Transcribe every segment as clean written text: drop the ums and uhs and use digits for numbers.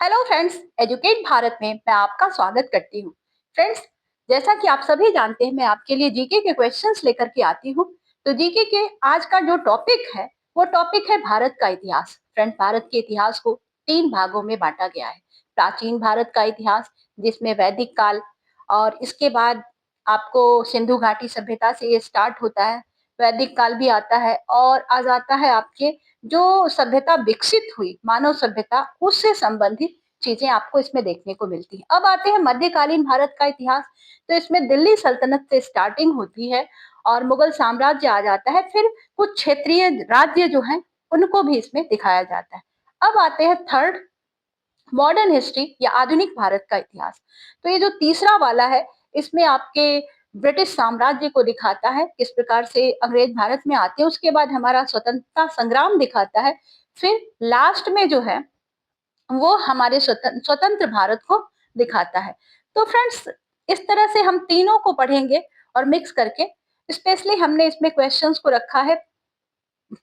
Hello friends, educate Bharat में मैं आपका स्वागत करती हूँ। फ्रेंड्स, जैसा कि आप सभी जानते हैं, मैं आपके लिए जीके के क्वेश्चंस लेकर के आती हूँ। तो जीके के आज का जो टॉपिक है, वो टॉपिक है भारत का इतिहास। फ्रेंड्स, भारत के इतिहास को 3 भागों में बांटा गया है। प्राचीन भारत का इतिहास, जिसमें वैदिक काल, और इसके बाद आपको सिंधु घाटी सभ्यता से ये स्टार्ट होता है। वैदिक काल भी आता है और आ जाता है आपके जो सभ्यता विकसित हुई, मानव सभ्यता, उससे संबंधित चीजें आपको इसमें देखने को मिलती है। अब आते हैं मध्यकालीन भारत का इतिहास। तो इसमें दिल्ली सल्तनत से स्टार्टिंग होती है और मुगल साम्राज्य आ जाता है। फिर कुछ क्षेत्रीय राज्य जो हैं, उनको भी इसमें दिखाया जाता है। अब आते हैं थर्ड, मॉडर्न हिस्ट्री या आधुनिक भारत का इतिहास। तो ये जो तीसरा वाला है, इसमें आपके ब्रिटिश साम्राज्य को दिखाता है, किस प्रकार से अंग्रेज भारत में आते हैं। उसके बाद हमारा स्वतंत्रता संग्राम दिखाता है। फिर लास्ट में जो है, वो हमारे स्वतंत्र भारत को दिखाता है। तो फ्रेंड्स, इस तरह से हम तीनों को पढ़ेंगे और मिक्स करके। स्पेशली हमने इसमें क्वेश्चंस को रखा है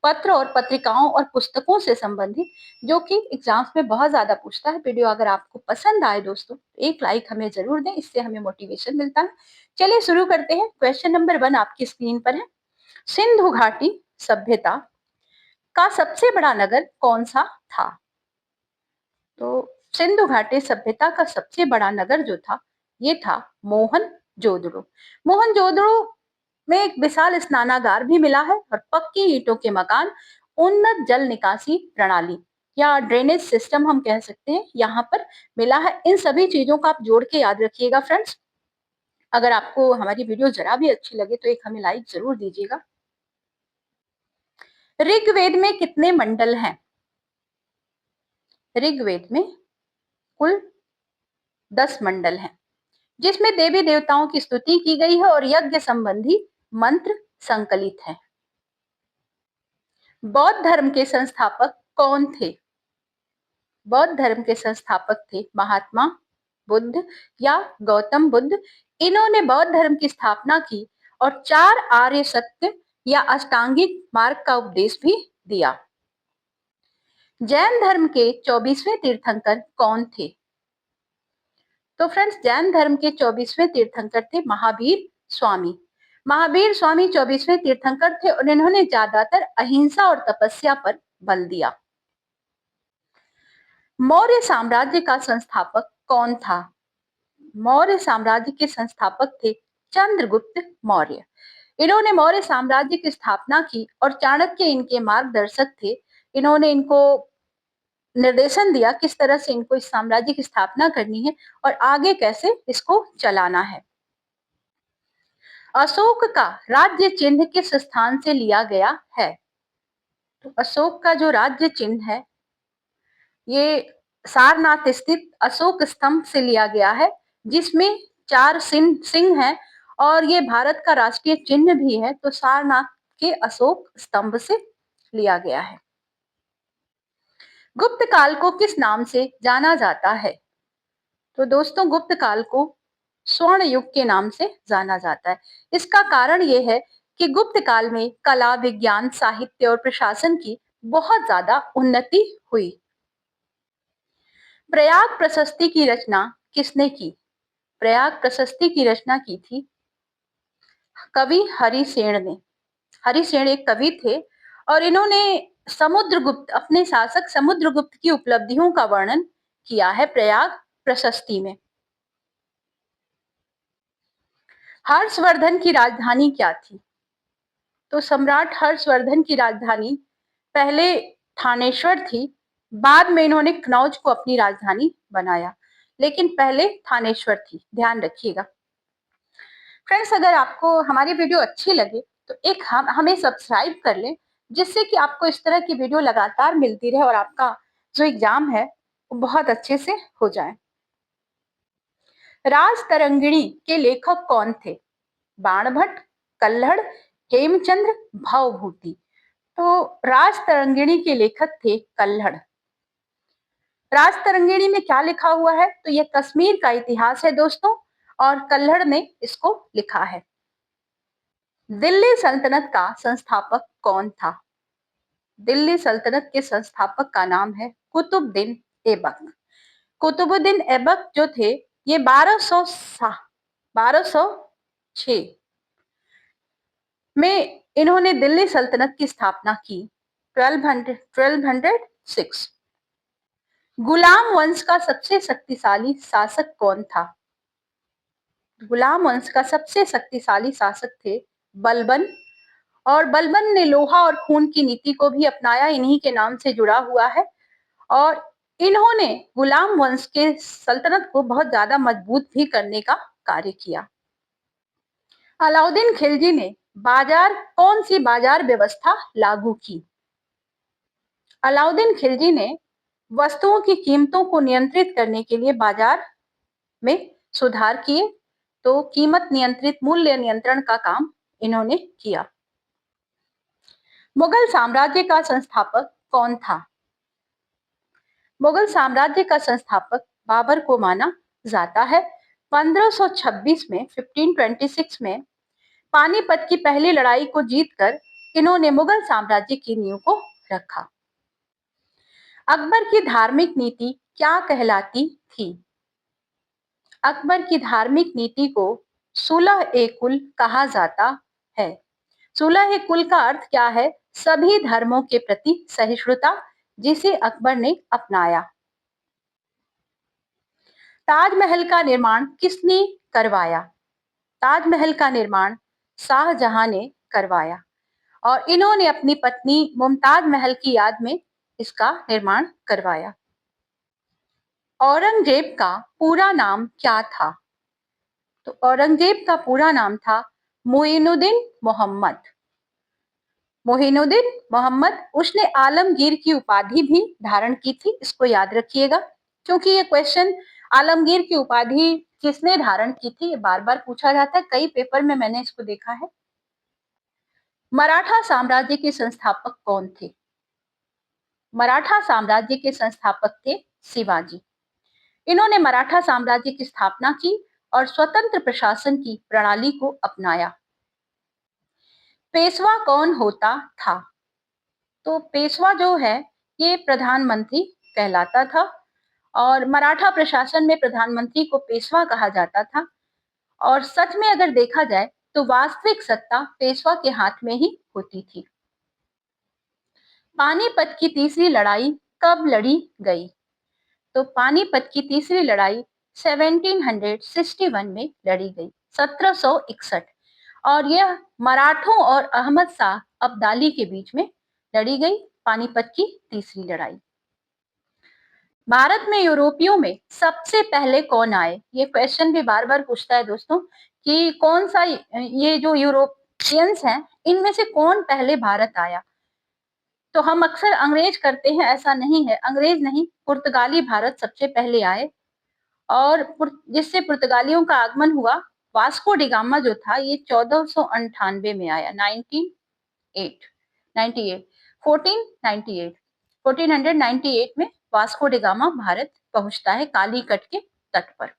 पत्र और पत्रिकाओं और पुस्तकों से संबंधित, जो कि एग्जाम्स में बहुत ज्यादा पूछता है। वीडियो अगर आपको पसंद आए दोस्तों, तो एक लाइक हमें जरूर दें, इससे हमें मोटिवेशन मिलता है। चलिए शुरू करते हैं। क्वेश्चन नंबर 1 आपकी स्क्रीन पर है। सिंधु घाटी सभ्यता का सबसे बड़ा नगर कौन सा था? तो सिंधु घाटी सभ्यता का सबसे बड़ा नगर जो था, ये था मोहनजोदड़ो। मोहनजोदड़ो में एक विशाल स्नानागार भी मिला है और पक्की ईंटों के मकान, उन्नत जल निकासी प्रणाली या ड्रेनेज सिस्टम हम कह सकते हैं, यहाँ पर मिला है। इन सभी चीजों का आप जोड़ के याद रखिएगा फ्रेंड्स। अगर आपको हमारी वीडियो जरा भी अच्छी लगे तो एक हमें लाइक जरूर दीजिएगा। ऋग्वेद में कितने मंडल हैं? ऋग्वेद में कुल 10 मंडल हैं, जिसमें देवी देवताओं की स्तुति की गई है और यज्ञ संबंधी मंत्र संकलित हैं। बौद्ध धर्म के संस्थापक कौन थे? बौद्ध धर्म के संस्थापक थे महात्मा बुद्ध या गौतम बुद्ध। इन्होंने बौद्ध धर्म की स्थापना की और 4 आर्य सत्य या अष्टांगिक मार्ग का उपदेश भी दिया। जैन धर्म के 24वें तीर्थंकर कौन थे? तो फ्रेंड्स, जैन धर्म के 24वें तीर्थंकर थे महावीर स्वामी। महावीर स्वामी 24वें तीर्थंकर थे और इन्होंने ज्यादातर अहिंसा और तपस्या पर बल दिया। मौर्य साम्राज्य का संस्थापक कौन था? मौर्य साम्राज्य के संस्थापक थे चंद्रगुप्त मौर्य। इन्होंने मौर्य साम्राज्य की स्थापना की और चाणक्य इनके मार्गदर्शक थे। इन्होंने इनको निर्देशन दिया किस तरह से इनको इस साम्राज्य की स्थापना करनी है और आगे कैसे इसको चलाना है। अशोक का राज्य चिन्ह किस स्थान से लिया गया है? तो अशोक का जो राज्य चिन्ह है, ये सारनाथ स्थित अशोक स्तंभ से लिया गया है, जिसमें 4 सिंह हैं और ये भारत का राष्ट्रीय चिन्ह भी है। तो सारनाथ के अशोक स्तंभ से लिया गया है। गुप्त काल को किस नाम से जाना जाता है? तो दोस्तों, गुप्त काल को स्वर्ण युग के नाम से जाना जाता है। इसका कारण यह है कि गुप्त काल में कला, विज्ञान, साहित्य और प्रशासन की बहुत ज्यादा उन्नति हुई। प्रयाग प्रशस्ति की रचना किसने की? प्रयाग प्रशस्ति की रचना की थी कवि हरिसेन ने। हरिसेन एक कवि थे और इन्होंने समुद्रगुप्त, अपने शासक समुद्रगुप्त की उपलब्धियों का वर्णन किया है प्रयाग प्रशस्ति में। हर्षवर्धन की राजधानी क्या थी? तो सम्राट हर्षवर्धन की राजधानी पहले थानेश्वर थी, बाद में इन्होंने कनौज को अपनी राजधानी बनाया, लेकिन पहले थानेश्वर थी, ध्यान रखिएगा। फ्रेंड्स, अगर आपको हमारी वीडियो अच्छी लगे तो एक हमें सब्सक्राइब कर लें, जिससे कि आपको इस तरह की वीडियो लगातार मिलती रहे और आपका जो एग्जाम है वो बहुत अच्छे से हो जाए। राजतरंगिणी के लेखक कौन थे? बाणभट्ट, कल्हड़, हेमचंद्र, भवभूति। तो राजतरंगिणी के लेखक थे कल्हड़। राजतरंगिणी में क्या लिखा हुआ है? तो यह कश्मीर का इतिहास है दोस्तों, और कल्हड़ ने इसको लिखा है। दिल्ली सल्तनत का संस्थापक कौन था? दिल्ली सल्तनत के संस्थापक का नाम है कुतुबुद्दीन ऐबक। कुतुबुद्दीन ऐबक जो थे ये 1206 में इन्होंने दिल्ली सल्तनत की स्थापना की। 1206। गुलाम वंश का सबसे शक्तिशाली शासक कौन था? गुलाम वंश का सबसे शक्तिशाली शासक थे बलबन, और बलबन ने लोहा और खून की नीति को भी अपनाया, इन्हीं के नाम से जुड़ा हुआ है। और इन्होंने गुलाम वंश के सल्तनत को बहुत ज्यादा मजबूत भी करने का कार्य किया। अलाउद्दीन खिलजी ने कौन सी बाजार व्यवस्था लागू की? अलाउद्दीन खिलजी ने वस्तुओं की कीमतों को नियंत्रित करने के लिए बाजार में सुधार किए। तो कीमत नियंत्रित मूल्य नियंत्रण का काम इन्होंने किया। मुगल साम्राज्य का संस्थापक कौन था? मुगल साम्राज्य का संस्थापक बाबर को माना जाता है। 1526 में 1526 में पानीपत की पहली लड़ाई को जीतकर इन्होंने मुगल साम्राज्य की नींव को रखा। अकबर की धार्मिक नीति क्या कहलाती थी? अकबर की धार्मिक नीति को सुलह-ए-कुल कहा जाता है। सुलह-ए-कुल का अर्थ क्या है? सभी धर्मों के प्रति सहिष्णुता, जिसे अकबर ने अपनाया। ताजमहल का निर्माण किसने करवाया? ताजमहल का निर्माण शाहजहां ने करवाया, और इन्होंने अपनी पत्नी मुमताज महल की याद में इसका निर्माण करवाया। औरंगजेब का पूरा नाम क्या था? तो औरंगजेब का पूरा नाम था मोइनुद्दीन मोहम्मद। मोइनुद्दीन मोहम्मद। उसने आलमगीर की उपाधि भी धारण की थी, इसको याद रखिएगा, क्योंकि ये क्वेश्चन आलमगीर की उपाधि किसने धारण की थी ये बार बार पूछा जाता है, कई पेपर में मैंने इसको देखा है। मराठा साम्राज्य के संस्थापक कौन थे? मराठा साम्राज्य के संस्थापक थे शिवाजी। इन्होंने मराठा साम्राज्य की स्थापना की और स्वतंत्र प्रशासन की प्रणाली को अपनाया। पेशवा कौन होता था? तो पेशवा जो है ये प्रधानमंत्री कहलाता था, और मराठा प्रशासन में प्रधानमंत्री को पेशवा कहा जाता था। और सच में अगर देखा जाए तो वास्तविक सत्ता पेशवा के हाथ में ही होती थी। पानीपत की तीसरी लड़ाई कब लड़ी गई? तो पानीपत की तीसरी लड़ाई 1761 में लड़ी गई, 1761, और यह मराठों और अहमद शाह अब्दाली के बीच में लड़ी गई पानीपत की तीसरी लड़ाई। भारत में यूरोपियों में सबसे पहले कौन आए? ये क्वेश्चन भी बार बार पूछता है दोस्तों कि कौन सा ये जो यूरोपियंस हैं इनमें से कौन पहले भारत आया? तो हम अक्सर अंग्रेज करते हैं, ऐसा नहीं है, अंग्रेज नहीं, पुर्तगाली भारत सबसे पहले आए, और जिससे पुर्तगालियों का आगमन हुआ। वास्को डिगामा जो था ये 1498 में आया, 98 98 1498 1498 में वास्को डिगामा भारत पहुंचता है कालीकट के तट पर।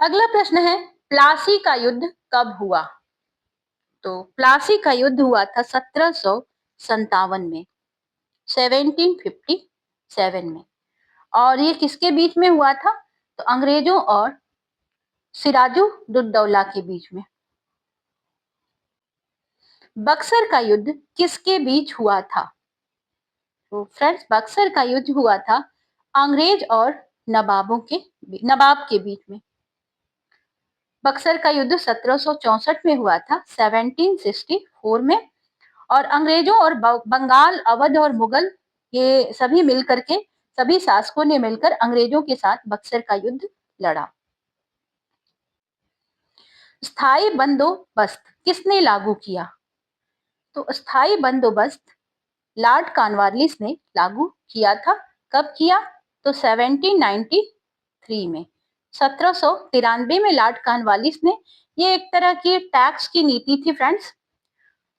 अगला प्रश्न है, प्लासी का युद्ध कब हुआ? तो प्लासी का युद्ध हुआ था 1757 में, 1757 में, और ये किसके बीच में हुआ था? तो अंग्रेजों और सिराजुद्दौला के बीच में। बक्सर का युद्ध किसके बीच हुआ था? तो फ्रेंड्स बक्सर का युद्ध हुआ था अंग्रेज और नवाब के बीच में। बक्सर का युद्ध 1764 में हुआ था, 1764 में, और अंग्रेजों और बंगाल, अवध और मुगल ये सभी मिलकर के, सभी शासकों ने मिलकर अंग्रेजों के साथ बक्सर का युद्ध लड़ा। स्थायी बंदोबस्त किसने लागू किया? तो स्थायी बंदोबस्त लॉर्ड कॉर्नवालिस ने लागू किया था। कब किया? तो 1793 में, 1793 में लॉर्ड कॉर्नवालिस ने, ये एक तरह की टैक्स की नीति थी फ्रेंड्स,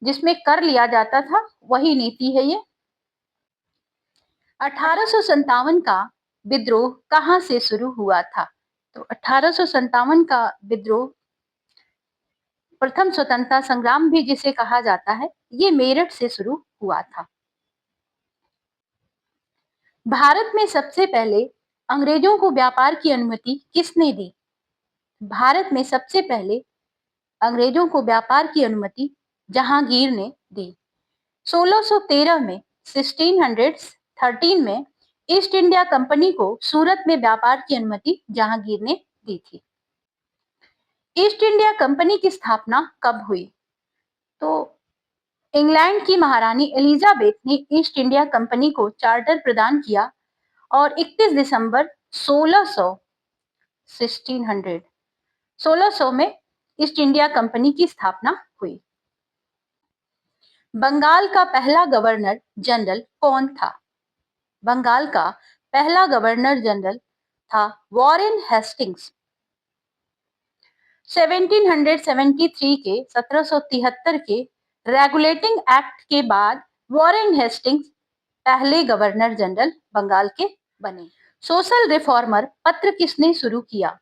जिसमें कर लिया जाता था, वही नीति है ये। 1857 का विद्रोह कहां से शुरू हुआ था? तो 1857 का विद्रोह, प्रथम स्वतंत्रता संग्राम भी जिसे कहा जाता है, ये मेरठ से शुरू हुआ था। भारत में सबसे पहले अंग्रेजों को व्यापार की अनुमति किसने दी? भारत में सबसे पहले अंग्रेजों को व्यापार की अनुमति जहांगीर ने दी। 1613 में 1613 में ईस्ट इंडिया कंपनी को सूरत में व्यापार की अनुमति जहांगीर ने दी थी। ईस्ट इंडिया कंपनी की स्थापना कब हुई? तो इंग्लैंड की महारानी एलिजाबेथ ने ईस्ट इंडिया कंपनी को चार्टर प्रदान किया और 31 दिसंबर 1600 में ईस्ट इंडिया कंपनी की स्थापना हुई। बंगाल का पहला गवर्नर जनरल कौन था? बंगाल का पहला गवर्नर जनरल था वॉरेन हेस्टिंग्स। 1773 के 1773 के रेगुलेटिंग एक्ट के बाद वॉरेन हेस्टिंग्स पहले गवर्नर जनरल बंगाल के बने। सोशल रिफॉर्मर पत्र किसने शुरू किया?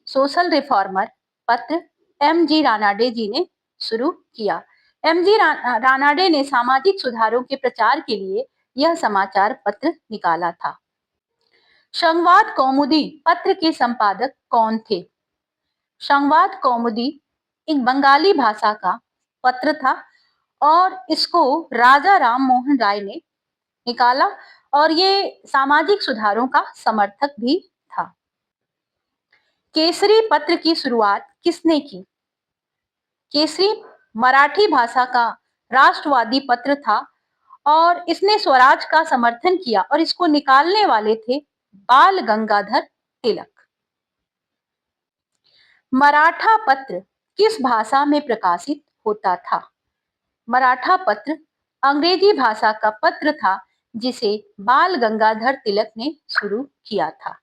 सोशल रिफॉर्मर पत्र एम.जी. रानाडे जी ने शुरू किया। एम.जी. रानाडे ने सामाजिक सुधारों के प्रचार के लिए यह समाचार पत्र निकाला था। संवाद कौमुदी पत्र के संपादक कौन थे? संवाद कौमुदी एक बंगाली भाषा का पत्र था और इसको राजा राम मोहन राय ने निकाला और ये सामाजिक सुधारों का समर्थक भी था। केसरी पत्र की शुरुआत किसने की? केसरी मराठी भाषा का राष्ट्रवादी पत्र था और इसने स्वराज का समर्थन किया और इसको निकालने वाले थे बाल गंगाधर तिलक। मराठा पत्र किस भाषा में प्रकाशित होता था? मराठा पत्र अंग्रेजी भाषा का पत्र था जिसे बाल गंगाधर तिलक ने शुरू किया था।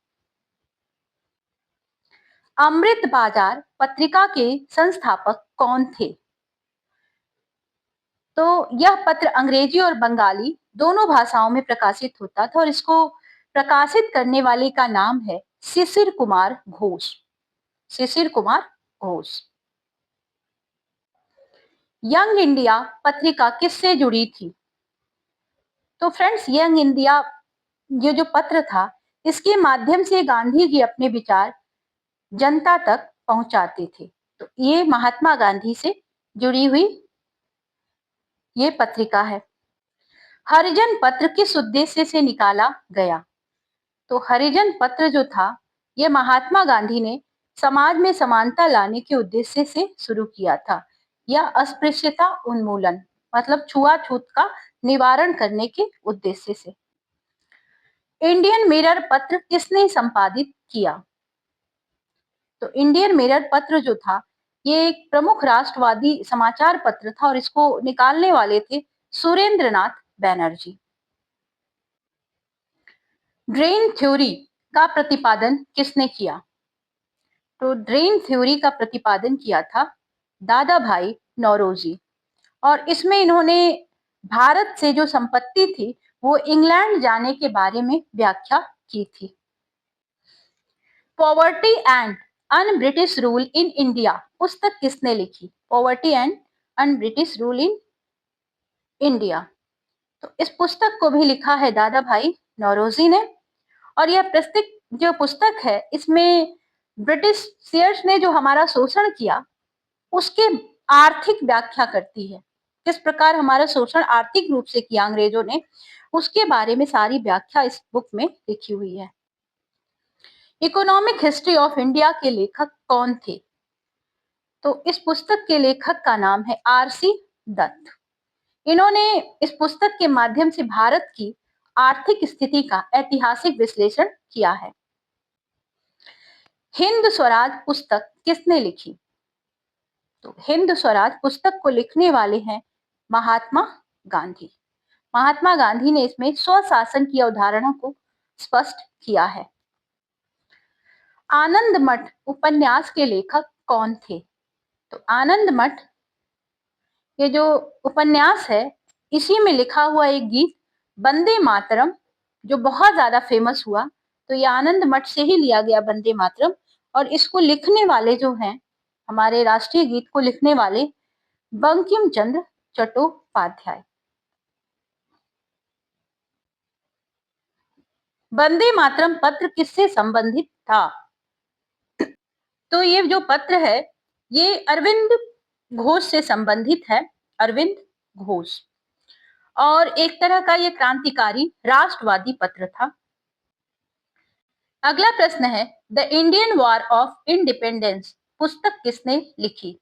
अमृत बाजार पत्रिका के संस्थापक कौन थे? तो यह पत्र अंग्रेजी और बंगाली दोनों भाषाओं में प्रकाशित होता था और इसको प्रकाशित करने वाले का नाम है शिशिर कुमार घोष। शिशिर कुमार घोष। यंग इंडिया पत्रिका किससे जुड़ी थी? तो फ्रेंड्स, यंग इंडिया ये जो पत्र था इसके माध्यम से गांधी जी अपने विचार जनता तक पहुंचाते थे। तो ये महात्मा गांधी से जुड़ी हुई ये पत्रिका है। हरिजन पत्र किस उद्देश्य से निकाला गया? तो हरिजन पत्र जो था ये महात्मा गांधी ने समाज में समानता लाने के उद्देश्य से शुरू किया था या अस्पृश्यता उन्मूलन मतलब छुआछूत का निवारण करने के उद्देश्य से। इंडियन मिरर पत्र किसने संपादित किया? तो इंडियन मिरर पत्र जो था ये एक प्रमुख राष्ट्रवादी समाचार पत्र था और इसको निकालने वाले थे सुरेंद्रनाथ बैनर्जी। ड्रेन थ्योरी का प्रतिपादन किसने किया? तो ड्रेन थ्योरी का प्रतिपादन किया था दादा भाई नौरोजी और इसमें इन्होंने भारत से जो संपत्ति थी वो इंग्लैंड जाने के बारे में व्याख्या की थी। Poverty and un British rule in India पुस्तक किसने लिखी? Poverty and un British rule in India. तो इस पुस्तक को भी लिखा है दादा भाई नौरोजी ने और यह जो पुस्तक है इसमें ब्रिटिशियर्स ने जो हमारा शोषण किया उसके आर्थिक व्याख्या करती है। किस प्रकार हमारा शोषण आर्थिक रूप से किया अंग्रेजों ने उसके बारे में सारी व्याख्या इस बुक में लिखी हुई है। इकोनॉमिक हिस्ट्री ऑफ इंडिया के लेखक कौन थे? तो इस पुस्तक के लेखक का नाम है आर.सी. दत्त। इन्होंने इस पुस्तक के माध्यम से भारत की आर्थिक स्थिति का ऐतिहासिक विश्लेषण किया है। हिंद स्वराज पुस्तक किसने लिखी? तो हिंद स्वराज पुस्तक को लिखने वाले हैं महात्मा गांधी। महात्मा गांधी ने इसमें स्वशासन की अवधारणा को स्पष्ट किया है। आनंद मठ उपन्यास के लेखक कौन थे? तो आनंद मठ ये जो उपन्यास है इसी में लिखा हुआ एक गीत वंदे मातरम जो बहुत ज्यादा फेमस हुआ, तो ये आनंद मठ से ही लिया गया वंदे मातरम और इसको लिखने वाले जो हैं हमारे राष्ट्रीय गीत को लिखने वाले बंकिम चंद्र चट्टोपाध्याय। वंदे मातरम पत्र किससे संबंधित था? तो ये जो पत्र है ये अरविंद घोष से संबंधित है, अरविंद घोष। और एक तरह का ये क्रांतिकारी राष्ट्रवादी पत्र था। अगला प्रश्न है, the Indian war of independence पुस्तक किसने लिखी?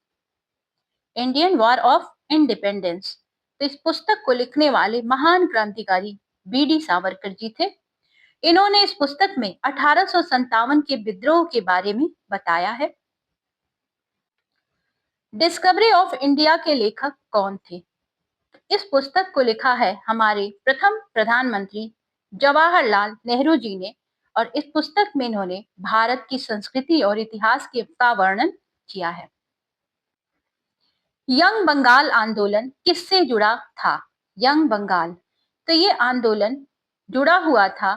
इंडियन वॉर ऑफ इंडिपेंडेंस, तो इस पुस्तक को लिखने वाले महान क्रांतिकारी बी.डी. सावरकर जी थे। इन्होंने इस पुस्तक में 1857 के विद्रोह के बारे में बताया है। डिस्कवरी ऑफ इंडिया के लेखक कौन थे? इस पुस्तक को लिखा है हमारे प्रथम प्रधानमंत्री जवाहरलाल नेहरू जी ने, और इस पुस्तक में इन्होंने भारत की संस्कृति और इतिहास का वर्णन किया है। यंग बंगाल आंदोलन किससे जुड़ा था? यंग बंगाल, तो ये आंदोलन जुड़ा हुआ था,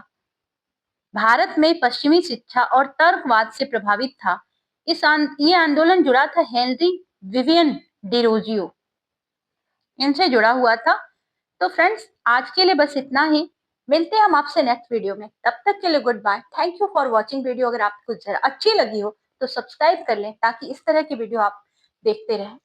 भारत में पश्चिमी शिक्षा और तर्कवाद से प्रभावित था। ये आंदोलन जुड़ा था हेनरी विवियन डिरोजियो, इनसे जुड़ा हुआ था। तो फ्रेंड्स आज के लिए बस इतना ही, मिलते हैं हम आपसे नेक्स्ट वीडियो में, तब तक के लिए goodbye. Thank you for watching video. अगर आपको अच्छी लगी हो तो सब्सक्राइब कर लें ताकि इस तरह की वीडियो आप देखते रहें।